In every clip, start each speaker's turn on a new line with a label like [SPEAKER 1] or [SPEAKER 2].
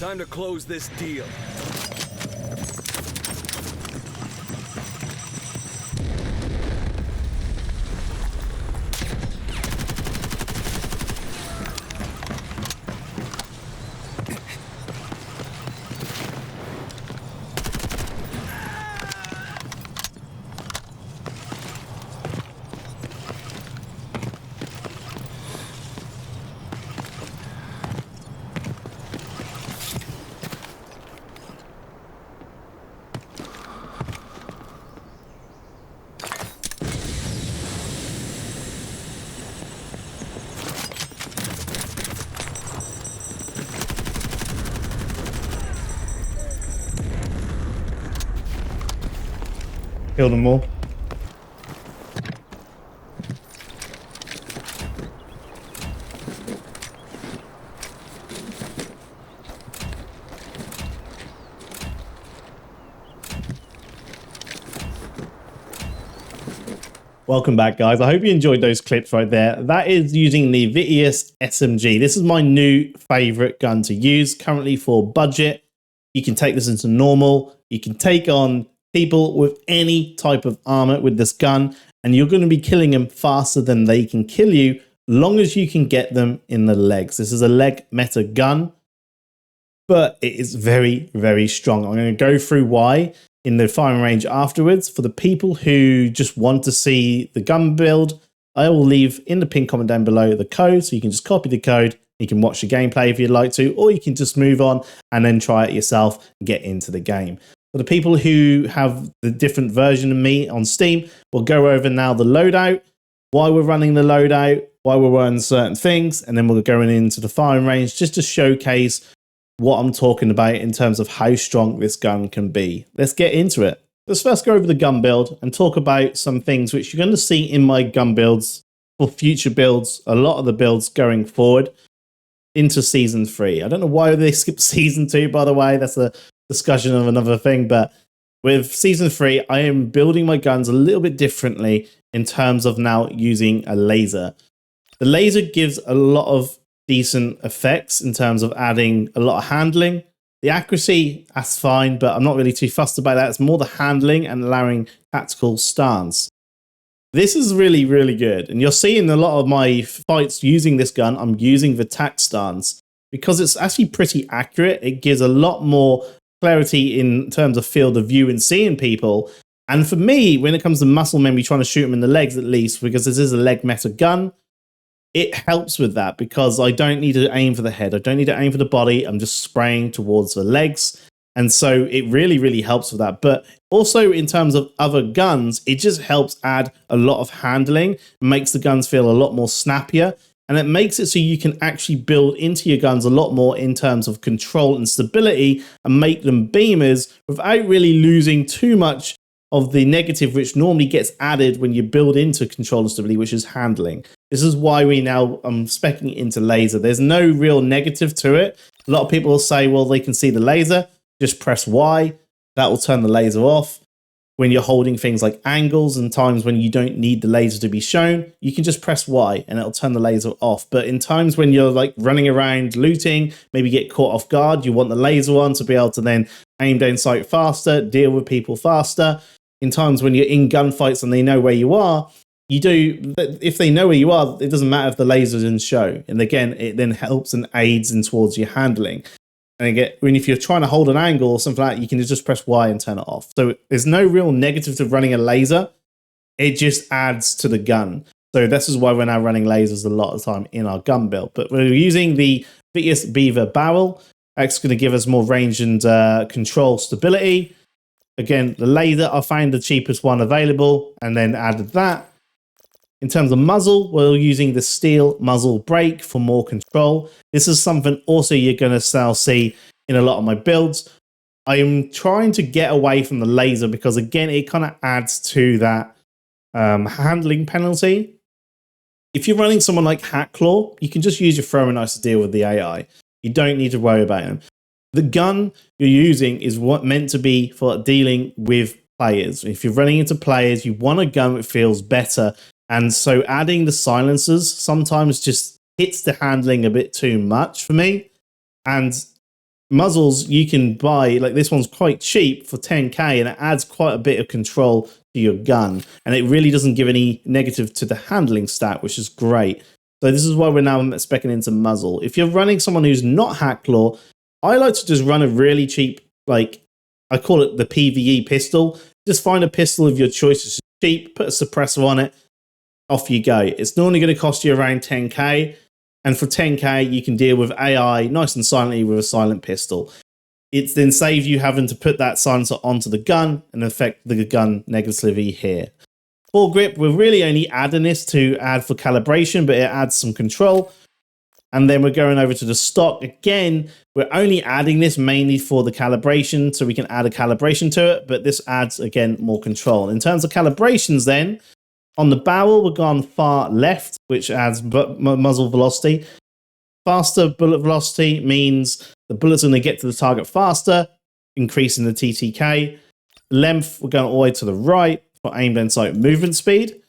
[SPEAKER 1] Time to close this deal.
[SPEAKER 2] Kill them all. Welcome back, guys. I hope you enjoyed those clips right there. That is using the Vityas SMG. This is my new favorite gun to use currently for budget. You can take this into normal. You can take on people with any type of armor with this gun, and you're going to be killing them faster than they can kill you, long as you can get them in the legs. This is a leg meta gun, but it is very, very strong. I'm going to go through why in the firing range afterwards. For the people who just want to see the gun build, I will leave in the pinned comment down below the code, so you can just copy the code. You can watch the gameplay if you'd like to, or you can just move on and then try it yourself and get into the game. For the people who have the different version of me on Steam, we'll go over now the loadout, why we're running the loadout, why we're running certain things, and then we'll go into the firing range just to showcase what I'm talking about in terms of how strong this gun can be. Let's get into it. Let's first go over the gun build and talk about some things which you're going to see in my gun builds for future builds, a lot of the builds going forward into Season 3. I don't know why they skipped Season 2, by the way. That's a discussion of another thing, but with Season 3, I am building my guns a little bit differently in terms of now using a laser. The laser gives a lot of decent effects in terms of adding a lot of handling. The accuracy, that's fine, but I'm not really too fussed about that. It's more the handling and allowing tactical stance. This is really, really good. And you're seeing a lot of my fights using this gun, I'm using the tac stance because it's actually pretty accurate. It gives a lot more clarity in terms of field of view and seeing people. And for me, when it comes to muscle memory, trying to shoot them in the legs at least, because this is a leg meta gun, it helps with that because I don't need to aim for the head. I don't need to aim for the body. I'm just spraying towards the legs. And so it really, really helps with that. But also in terms of other guns, it just helps add a lot of handling, makes the guns feel a lot more snappier. And it makes it so you can actually build into your guns a lot more in terms of control and stability and make them beamers without really losing too much of the negative which normally gets added when you build into control and stability, which is handling. This is why we now speccing into laser. There's no real negative to it. A lot of people will say, well, they can see the laser, just press Y. That will turn the laser off. When you're holding things like angles and times when you don't need the laser to be shown, you can just press Y and it'll turn the laser off. But in times when you're like running around looting, maybe get caught off guard, you want the laser on to be able to then aim down sight faster, deal with people faster. In times when you're in gunfights and they know where you are, you do. If they know where you are, it doesn't matter if the laser didn't show. And again, it then helps and aids in towards your handling. And again, if you're trying to hold an angle or something like that, you can just press Y and turn it off. So there's no real negative to running a laser. It just adds to the gun. So this is why we're now running lasers a lot of the time in our gun build. But we're using the Vityas Beaver barrel. That's going to give us more range and control stability. Again, the laser, I found the cheapest one available and then added that. In terms of muzzle, we're using the steel muzzle brake for more control. This is something also you're going to see in a lot of my builds. I am trying to get away from the laser because, again, it kind of adds to that handling penalty. If you're running someone like Hatclaw, you can just use your throwing knives to deal with the AI. You don't need to worry about them. The gun you're using is what meant to be for dealing with players. If you're running into players, you want a gun that feels better. And so adding the silencers sometimes just hits the handling a bit too much for me. And muzzles you can buy, like this one's quite cheap for 10k, and it adds quite a bit of control to your gun, and it really doesn't give any negative to the handling stat, which is great. So this is why we're now speccing into muzzle. If you're running someone who's not Hacklaw, I like to just run a really cheap, like I call it the PvE pistol. Just find a pistol of your choice. It's cheap, put a suppressor on it, off you go. It's normally going to cost you around 10k, and for 10k you can deal with AI nice and silently with a silent pistol. It then saves you having to put that silencer onto the gun and affect the gun negatively here. Foregrip, we're really only adding this to add for calibration, but it adds some control. And then we're going over to the stock. Again, we're only adding this mainly for the calibration, so we can add a calibration to it, but this adds, again, more control. In terms of calibrations then, on the barrel, we're gone far left, which adds muzzle velocity. Faster bullet velocity means the bullets are going to get to the target faster, increasing the TTK. Length, we're going all the way to the right for aimed and sight movement speed.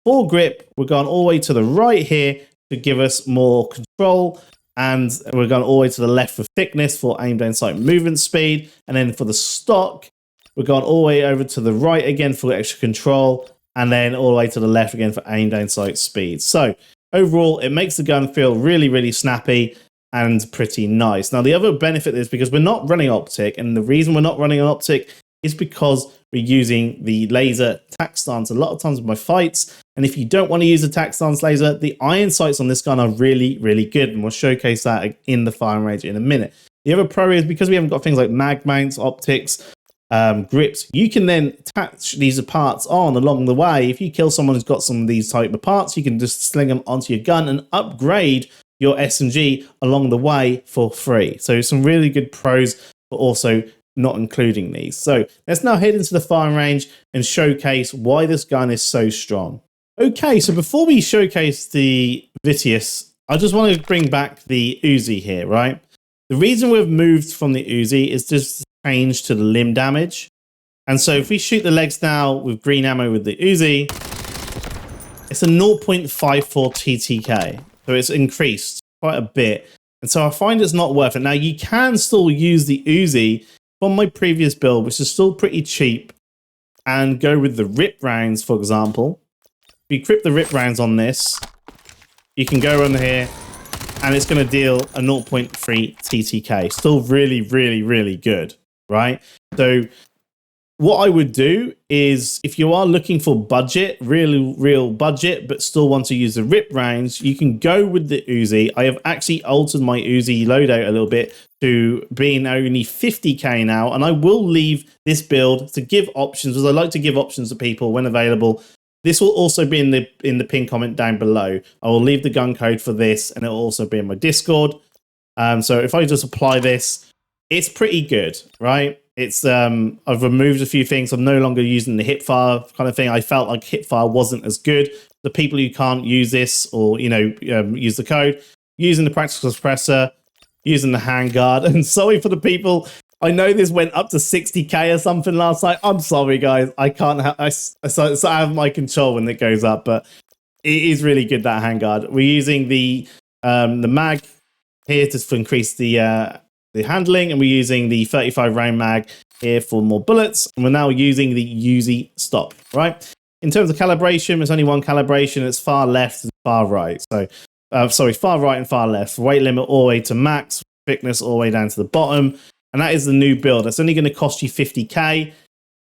[SPEAKER 2] Foregrip, we're going all the way to the right here to give us more control, and we're going all the way to the left for thickness for aimed and sight movement speed. And then for the stock, we're going all the way over to the right again for extra control, and then all the way to the left again for aimed and sight speed. So overall, it makes the gun feel really, really snappy and pretty nice. Now, the other benefit is because we're not running optic, and the reason we're not running an optic is because we're using the laser tac stance a lot of times in my fights. And if you don't want to use a tac stance laser, the iron sights on this gun are really, really good. And we'll showcase that in the firing range in a minute. The other pro is because we haven't got things like mag mounts, optics, grips, you can then attach these parts on along the way. If you kill someone who's got some of these type of parts, you can just sling them onto your gun and upgrade your SMG along the way for free. So some really good pros, but also not including these. So let's now head into the firing range and showcase why this gun is so strong. Okay, so before we showcase the Vityas, I just want to bring back the Uzi here, right? The reason we've moved from the Uzi is just change to the limb damage. And so if we shoot the legs now with green ammo with the Uzi, it's a 0.54 TTK. So it's increased quite a bit. And so I find it's not worth it. Now, you can still use the Uzi from my previous build, which is still pretty cheap, and go with the rip rounds, for example. If you grip the rip rounds on this, you can go on here, and it's going to deal a 0.3 TTK. Still really, really, really good, right? So what I would do is, if you are looking for budget, real budget, but still want to use the rip rounds, you can go with the Uzi. I have actually altered my Uzi loadout a little bit to being only 50k now, and I will leave this build to give options, because I like to give options to people when available. This will also be in the pinned comment down below. I will leave the gun code for this, and it will also be in my Discord. So if I just apply this, it's pretty good, right? It's I've removed a few things. I'm no longer using the hipfire kind of thing. I felt like hipfire wasn't as good. The people who can't use this, or use the code, using the practical suppressor, using the handguard. And sorry for the people. I know this went up to 60k or something last night. I'm sorry, guys. I can't have. So I have my control when it goes up, but it is really good, that handguard. We're using the mag here to increase the handling, and we're using the 35 round mag here for more bullets, and we're now using the Uzi stop, right? In terms of calibration, there's only one calibration. It's far left and far right. So far right and far left. Weight limit all the way to max, thickness all the way down to the bottom, and that is the new build. It's only going to cost you 50k.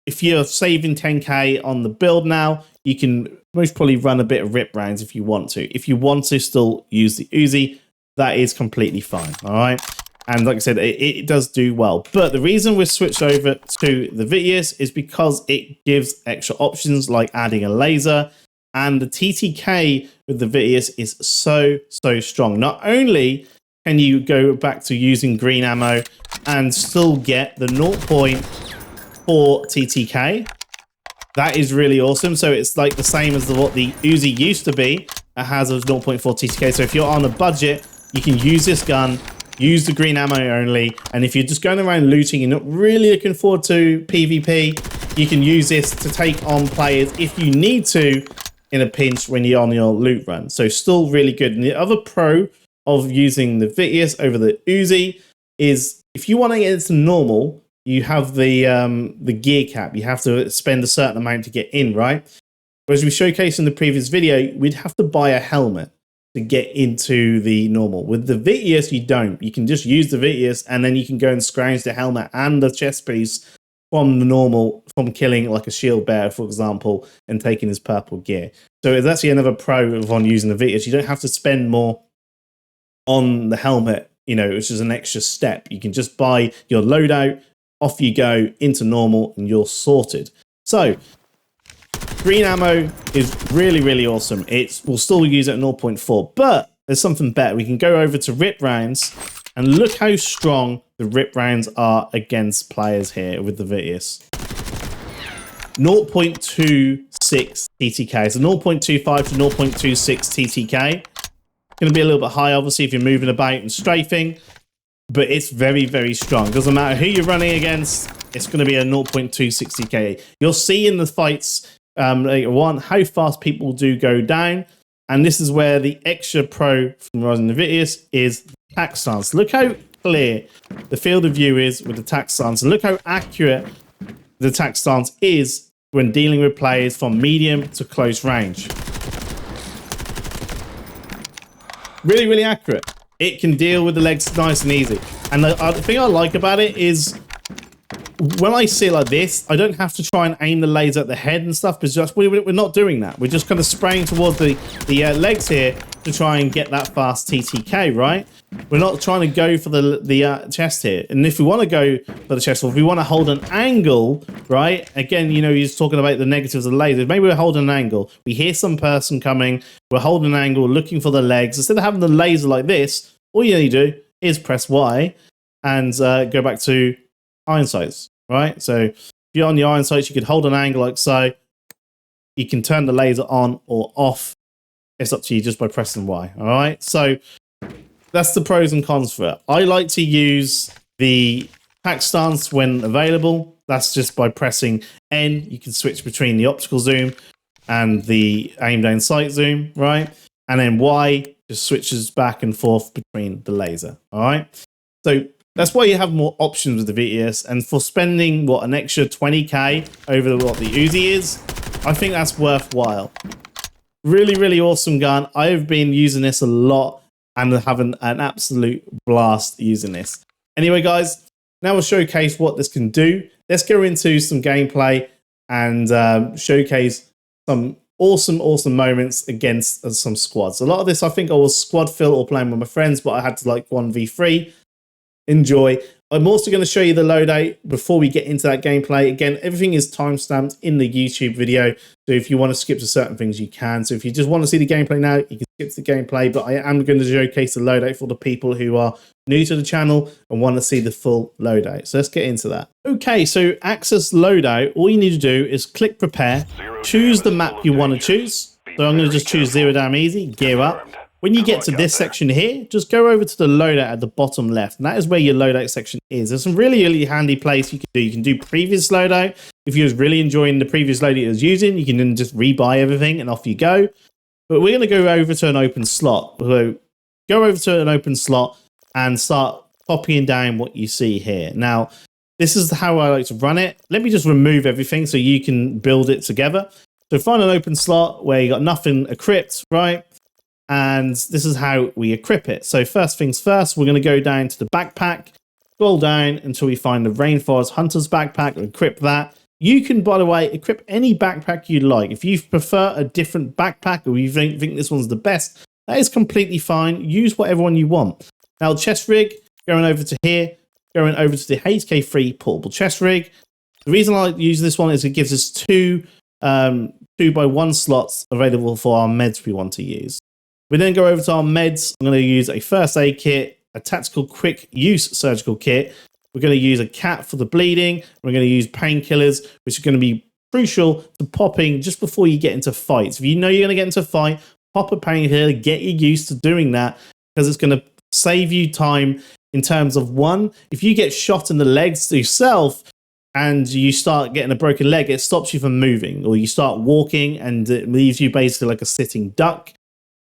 [SPEAKER 2] If you're saving 10k on the build now, you can most probably run a bit of rip rounds if you want to. If you want to still use the Uzi, that is completely fine, all right? And like I said, it does do well. But the reason we've switched over to the Vityas is because it gives extra options like adding a laser. And the TTK with the Vityas is so strong. Not only can you go back to using green ammo and still get the 0.4 TTK. That is really awesome. So it's like the same as what the Uzi used to be. It has a 0.4 TTK. So if you're on a budget, you can use this gun, use the green ammo only, and if you're just going around looting, you're not really looking forward to PvP, you can use this to take on players if you need to in a pinch when you're on your loot run. So still really good. And the other pro of using the Vityas over the Uzi is If you want to get into normal, you have the gear cap. You have to spend a certain amount to get in, right? Whereas we showcased in the previous video, we'd have to buy a helmet to get into the normal. With the Vityas, you don't. You can just use the Vityas, and then you can go and scrounge the helmet and the chest piece from the normal, from killing like a shield bearer, for example, and taking his purple gear. So it's actually another pro of on using the Vityas. You don't have to spend more on the helmet, you know, which is an extra step. You can just buy your loadout, off you go into normal, and you're sorted. So green ammo is really, really awesome. We'll still use it at 0.4, but there's something better. We can go over to rip rounds, and look how strong the rip rounds are against players here with the Vityas. 0.26 TTK, so 0.25 to 0.26 TTK. Going to be a little bit high, obviously, if you're moving about and strafing, but it's very, very strong. Doesn't matter who you're running against, it's going to be a 0.26 TTK. You'll see in the fights later on how fast people do go down, and this is where the extra pro from using the Vityas is the attack stance. Look how clear the field of view is with the attack stance, and look how accurate the attack stance is when dealing with players from medium to close range. Really, really accurate. It can deal with the legs nice and easy. And the thing I like about it is when I see it like this, I don't have to try and aim the laser at the head and stuff, because we're not doing that. We're just kind of spraying towards the legs here to try and get that fast TTK, right? We're not trying to go for the chest here. And if we want to go for the chest, or if we want to hold an angle, right? Again, you know, he's talking about the negatives of the lasers. Maybe we're holding an angle. We hear some person coming. We're holding an angle, looking for the legs. Instead of having the laser like this, all you need to do is press Y and go back to iron sights, right? So if you're on the iron sights, you could hold an angle like so. You can turn the laser on or off. It's up to you just by pressing Y, all right? So that's the pros and cons for it. I like to use the attack stance when available. That's just by pressing N. You can switch between the optical zoom and the aim down sight zoom, right? And then Y just switches back and forth between the laser, all right? So that's why you have more options with the Vityas. And for spending, what, an extra 20k over what the Uzi is, I think that's worthwhile. Really, really awesome gun. I've been using this a lot and having an absolute blast using this. Anyway, guys, now we'll showcase what this can do. Let's go into some gameplay and showcase some awesome moments against some squads. A lot of this, I think I was squad fill or playing with my friends, but I had to like 1v3. Enjoy. I'm also going to show you the loadout before we get into that gameplay. Again, everything is timestamped in the YouTube video, so if you want to skip to certain things, you can. So if you just want to see the gameplay now, you can skip to the gameplay, but I am going to showcase the loadout for the people who are new to the channel and want to see the full loadout. So let's get into that. Okay, so access loadout, all you need to do is click prepare, choose the map you want to choose. So I'm going to just choose Zero Damn Easy, gear up. When you get to this section here, just go over to the loadout at the bottom left. And that is where your loadout section is. There's some really, really handy place you can do. You can do previous loadout. If you was really enjoying the previous loadout you was using, you can then just rebuy everything and off you go. But we're going to go over to an open slot. So go over to an open slot and start copying down what you see here. Now, this is how I like to run it. Let me just remove everything so you can build it together. So find an open slot where you got nothing equipped, right? And this is how we equip it. So first things first, we're going to go down to the backpack, scroll down until we find the Rainforest Hunter's backpack and equip that. You can, by the way, equip any backpack you like. If you prefer a different backpack or you think this one's the best, that is completely fine. Use whatever one you want. Now, chest rig, going over to here, going over to the HK3 portable chest rig. The reason I use this one is it gives us two 2x1 slots available for our meds we want to use. We then go over to our meds. I'm going to use a first aid kit, a tactical quick use surgical kit. We're going to use a cat for the bleeding. We're going to use painkillers, which are going to be crucial to popping just before you get into fights. If you know you're going to get into a fight, pop a painkiller, get you used to doing that, because it's going to save you time in terms of, one, if you get shot in the legs yourself and you start getting a broken leg, it stops you from moving, or you start walking and it leaves you basically like a sitting duck.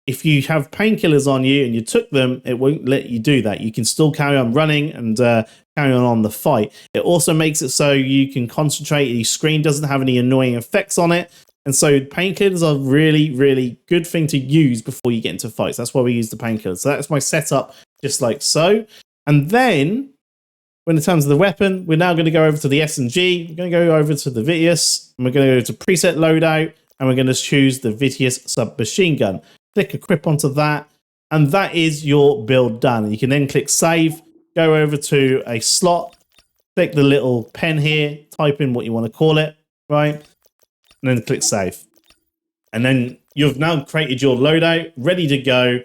[SPEAKER 2] if you have painkillers on you and you took them, it won't let you do that. You can still carry on running and carry on the fight. It also makes it so you can concentrate. Your screen doesn't have any annoying effects on it. And so painkillers are really, really good thing to use before you get into fights. That's why we use the painkillers. So that's my setup, just like so. And then, when in terms of the weapon, we're now going to go over to the SMG. We're going to go over to the Vityas. And we're going to go to preset loadout. And we're going to choose the Vityas submachine gun. Click equip onto that. And that is your build done. You can then click save. Go over to a slot. Click the little pen here. Type in what you want to call it. Right? And then click save. And then you've now created your loadout, ready to go.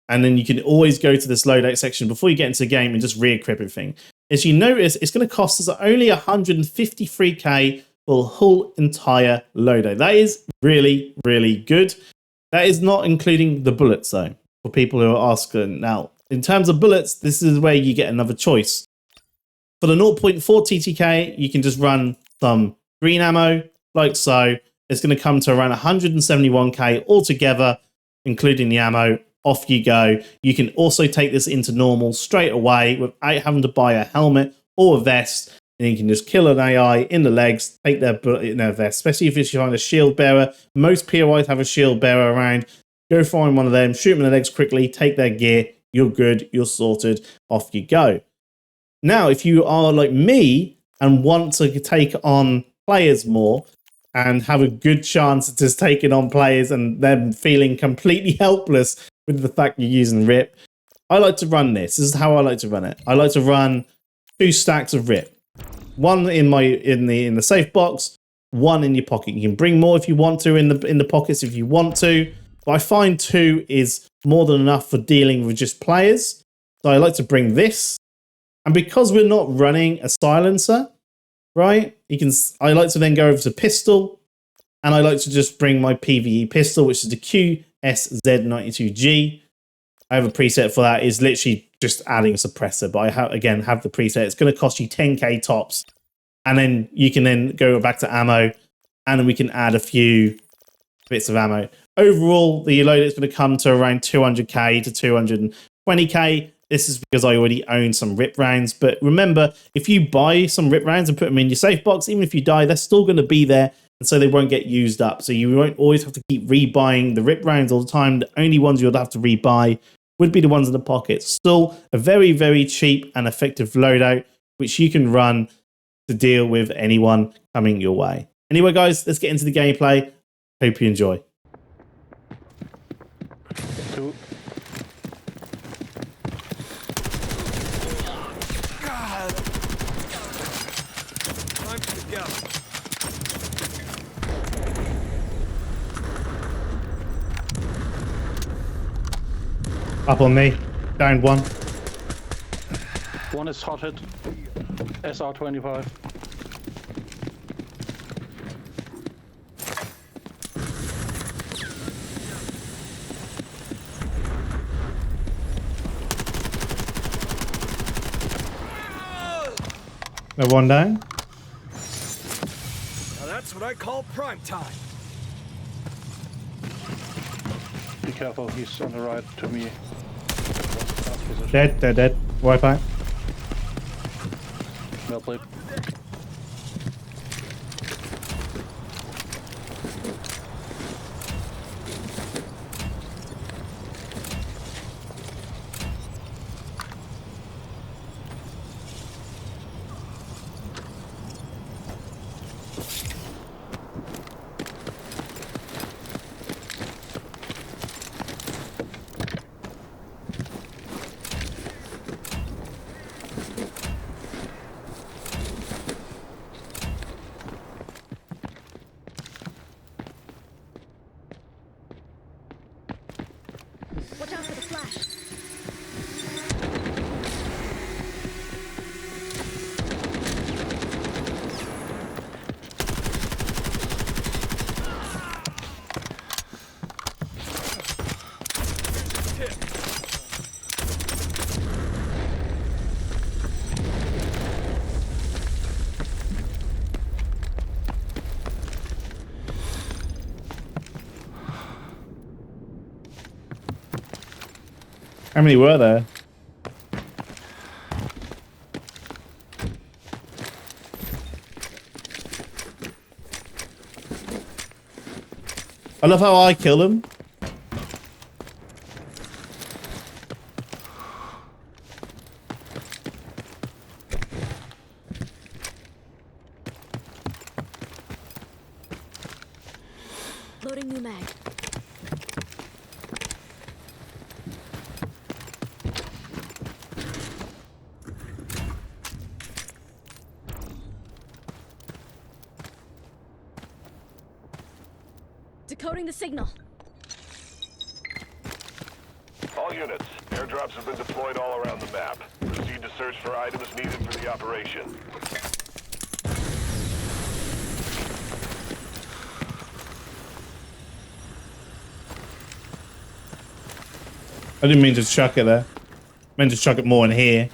[SPEAKER 2] And then you can always go to this loadout section before you get into the game and just re-equip everything. As you notice, it's going to cost us only 153k for the whole entire loadout. That is really, really good. That is not including the bullets, though, for people who are asking. Now, in terms of bullets, this is where you get another choice. For the 0.4 TTK, you can just run some green ammo, like so. It's going to come to around 171k altogether, including the ammo. Off you go. You can also take this into normal straight away without having to buy a helmet or a vest. And you can just kill an AI in the legs, take their bullet in their vest, especially if you're trying a shield bearer. Most POIs have a shield bearer around. Go find one of them, shoot them in the legs quickly, take their gear. You're good. You're sorted. Off you go. Now, if you are like me and want to take on players more, and have a good chance at just taking on players and them feeling completely helpless with the fact you're using RIP, I like to run this. This is how I like to run it. I like to run 2 stacks of RIP. One in the safe box, one in your pocket. You can bring more if you want to in the pockets if you want to. But I find 2 is more than enough for dealing with just players. So I like to bring this. And because we're not running a silencer, right? I like to then go over to pistol, and I like to just bring my PvE pistol, which is the QSZ92G. I have a preset for that. It's literally just adding a suppressor, but I have the preset. It's going to cost you 10k tops, and then you can then go back to ammo, and then we can add a few bits of ammo. Overall, the loadout is going to come to around 200k to 220k. This is because I already own some RIP rounds. But remember, if you buy some RIP rounds and put them in your safe box, even if you die, they're still going to be there. And so they won't get used up. So you won't always have to keep rebuying the RIP rounds all the time. The only ones you'll have to rebuy would be the ones in the pocket. Still a very, very cheap and effective loadout, which you can run to deal with anyone coming your way. Anyway, guys, let's get into the gameplay. Hope you enjoy.
[SPEAKER 1] Two.
[SPEAKER 2] Up on me. Down one.
[SPEAKER 1] One is hot hit. SR25.
[SPEAKER 2] No one down.
[SPEAKER 3] Now that's what I call prime time.
[SPEAKER 1] Be careful, he's on the right to me.
[SPEAKER 2] Dead, dead, dead. Wi-Fi.
[SPEAKER 1] Well played.
[SPEAKER 2] How many were there? I love how I kill them.
[SPEAKER 4] Loading new mag. Decoding the signal.
[SPEAKER 5] All units, airdrops have been deployed all around the map. Proceed to search for items needed for the operation.
[SPEAKER 2] I didn't mean to chuck it there. I meant to chuck it more in here.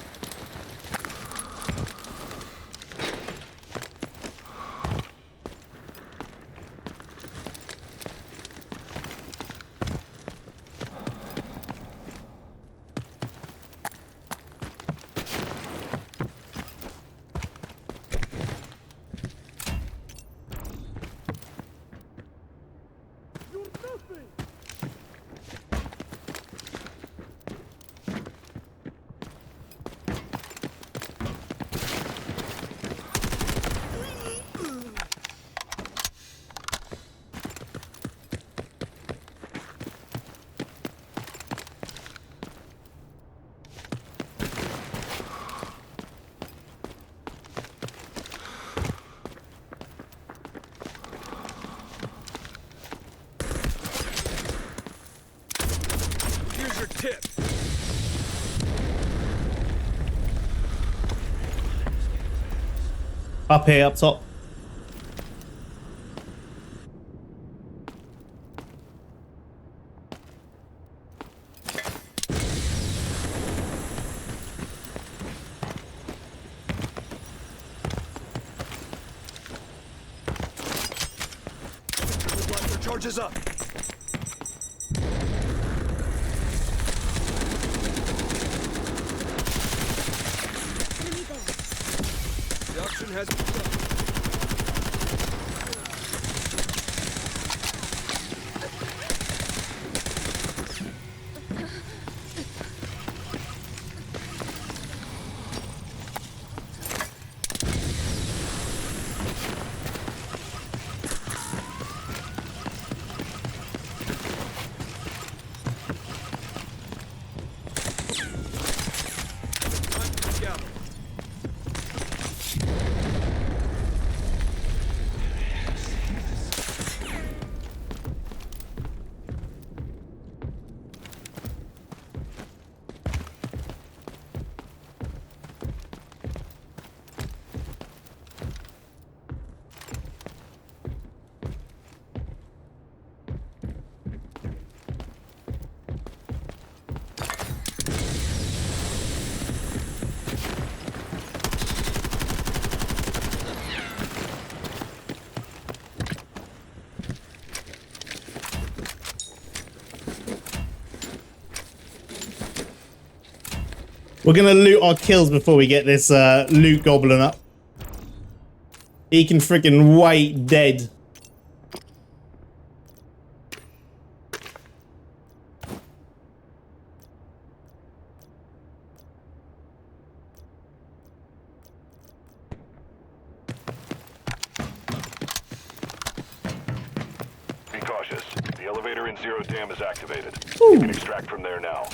[SPEAKER 3] Here's your tip.
[SPEAKER 2] Up here, up top.
[SPEAKER 3] Blaster charges up.
[SPEAKER 4] Enemy there.
[SPEAKER 3] The auction has begun. Time to scout.
[SPEAKER 2] We're gonna loot our kills before we get this loot goblin up. He can freaking wait dead.
[SPEAKER 5] Be cautious. The elevator in Zero Dam is activated.
[SPEAKER 2] Ooh.
[SPEAKER 5] You can extract from there now.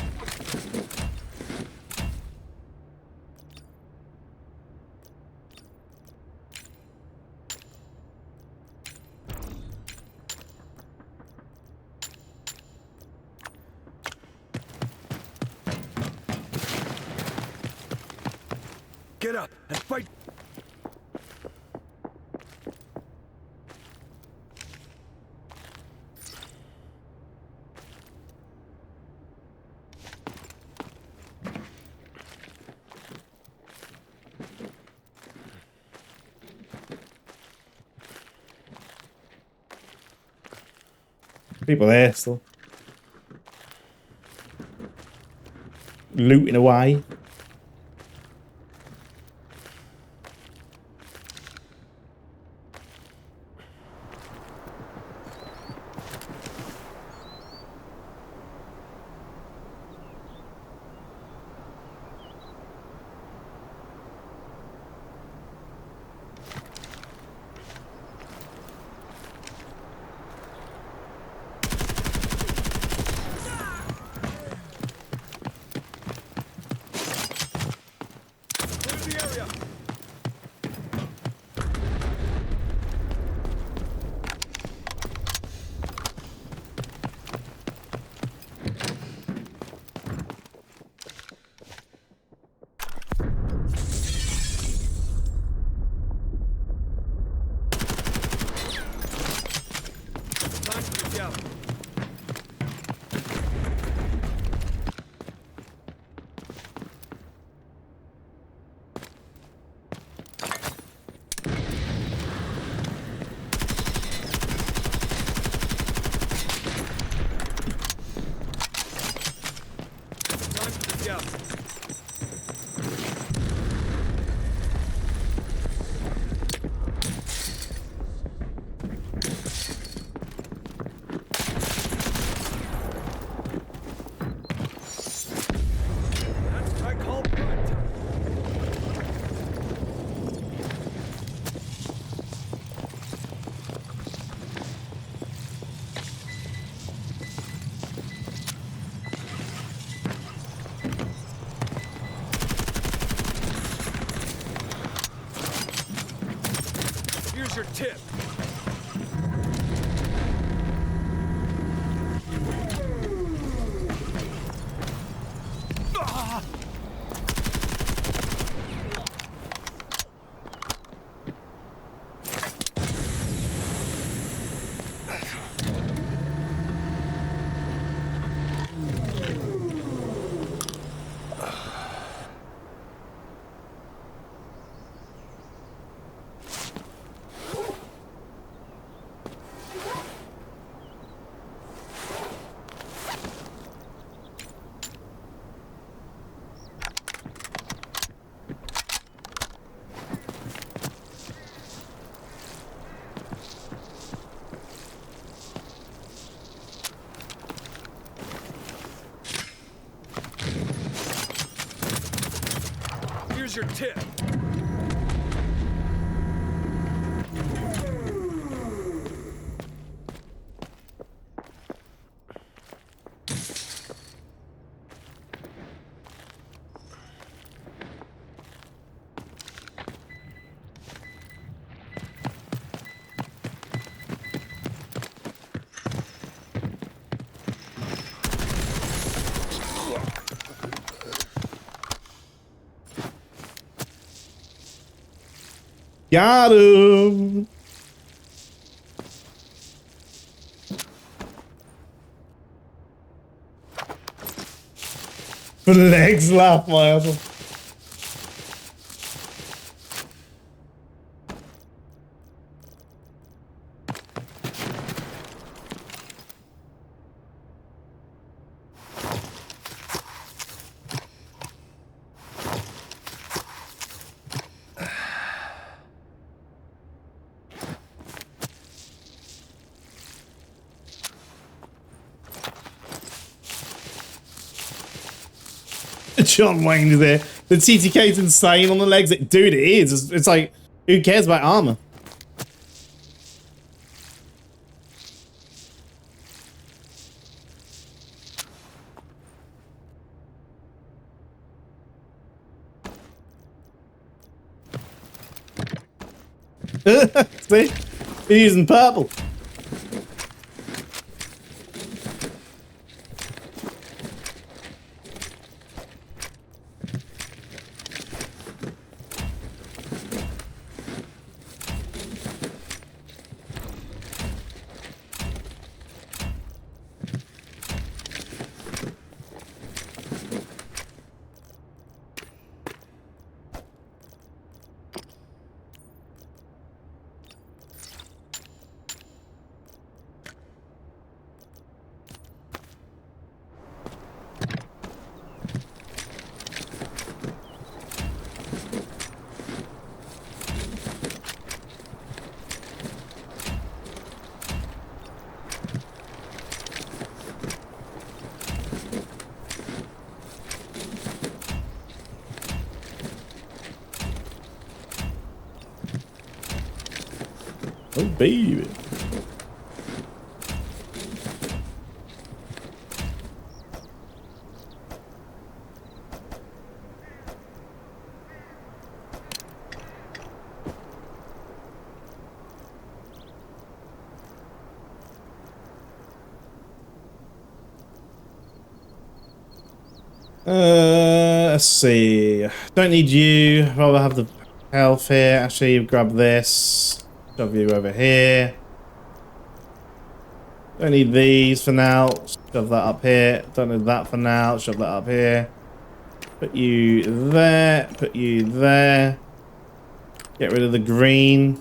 [SPEAKER 3] Get up and fight.
[SPEAKER 2] People there still. looting away.
[SPEAKER 3] Clear the area. Time to get out. Time to get out. That's what I call prime time. Here's your tip. Here's your tip.
[SPEAKER 2] Got him. Legs laugh my ass off. John Wayne is there. The TTK is insane on the legs. Dude, it is. It's like, who cares about armor? See? They're using purple. Oh, baby. Let's see. Don't need you. Rather have the health here. Actually, grab this. Shove you over here. Don't need these for now. Shove that up here. Don't need that for now. Shove that up here. Put you there. Put you there. Get rid of the green.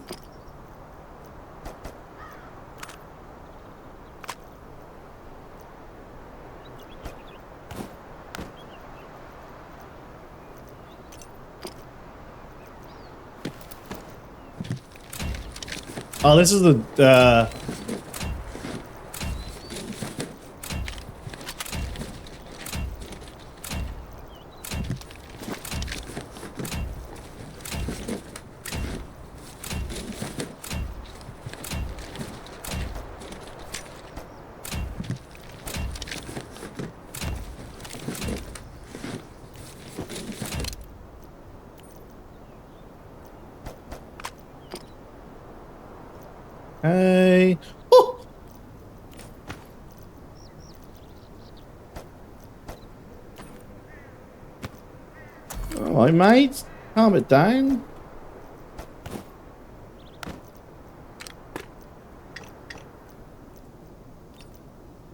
[SPEAKER 2] Oh, this is the Hey. Oh. All right, mate. Calm it down.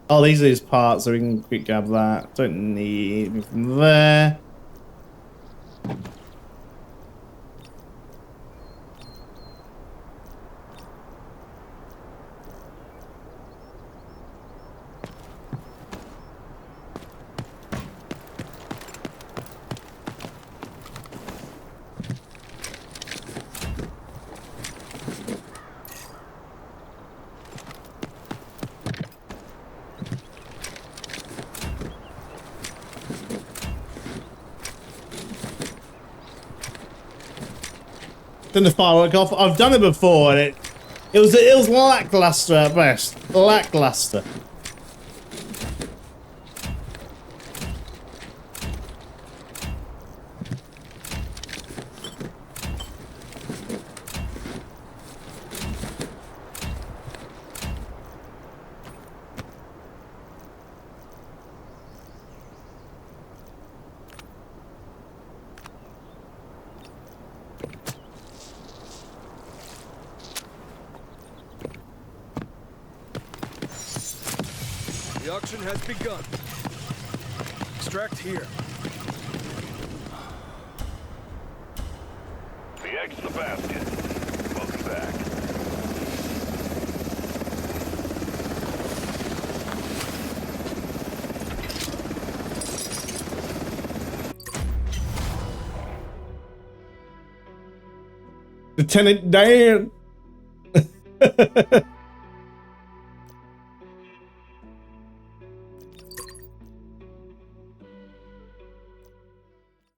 [SPEAKER 2] Oh, these are his parts, so we can quick grab that. Don't need anything from there. Done the firework off. I've done it before, and it was lackluster at best. Lackluster.
[SPEAKER 3] The auction has begun. Extract here.
[SPEAKER 5] The egg's in the basket. Welcome back.
[SPEAKER 2] Lieutenant Dan.